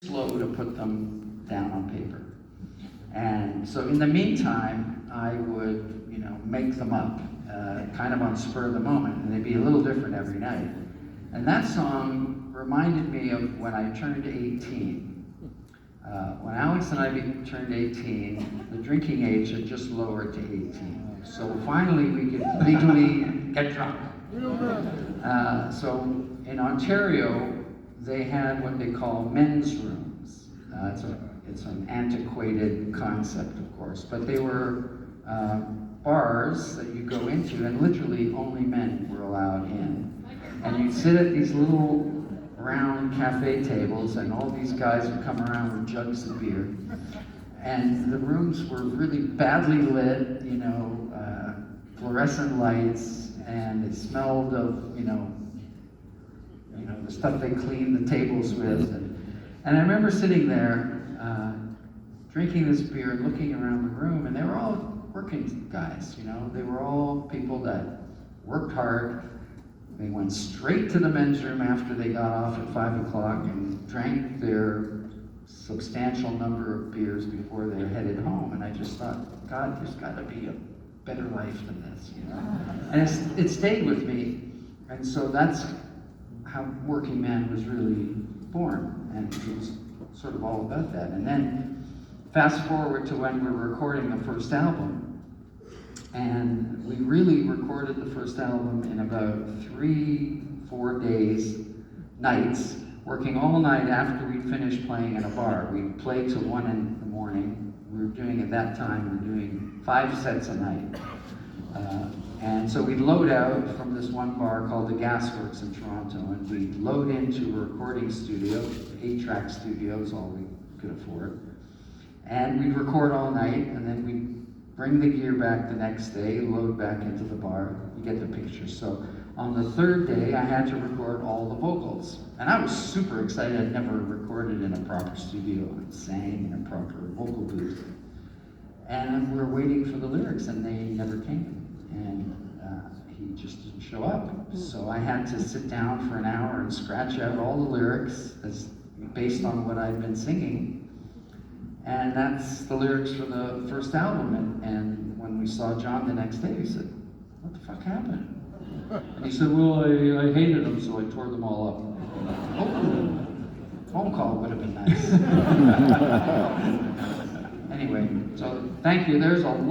slow to put them down on paper. And so in the meantime, I would, make them up, kind of on spur of the moment, and they'd be a little different every night. And that song reminded me of when I turned 18. When Alex and I turned 18, the drinking age had just lowered to 18. So finally we could legally get drunk. So in Ontario, they had what they call men's rooms. It's an antiquated concept, of course, but they were bars that you go into, and literally only men were allowed in. And you'd sit at these little round cafe tables, and all these guys would come around with jugs of beer. And the rooms were really badly lit, fluorescent lights, and it smelled of, the stuff they cleaned the tables with. And I remember sitting there, drinking this beer and looking around the room, and they were all working guys, They were all people that worked hard. They went straight to the men's room after they got off at 5 o'clock and drank their substantial number of beers before they headed home. And I just thought, God, there's got to be a better life than this, And it stayed with me. And so that's how Working Man was really born. And it was sort of all about that. And then fast forward to when we're recording the first album. And we really recorded the first album in about 3-4 days, nights, working all night after we'd finished playing in a bar. We'd play till 1 in the morning. We were doing, at that time, we were doing 5 sets a night. And so we'd load out from this one bar called the Gasworks in Toronto, and we'd load into a recording studio, 8-track studio is all we could afford. And we'd record all night, and then we'd bring the gear back the next day, load back into the bar. You get the picture. So on the third day, I had to record all the vocals. And I was super excited. I'd never recorded in a proper studio and sang in a proper vocal booth. And we were waiting for the lyrics, and they never came. And he just didn't show up. So I had to sit down for an hour and scratch out all the lyrics based on what I'd been singing. And that's the lyrics for the first album. And when we saw John the next day, we said, what the fuck happened? And he said, well, I hated them, so I tore them all up. Oh, phone call would have been nice. Anyway, so thank you. There's a long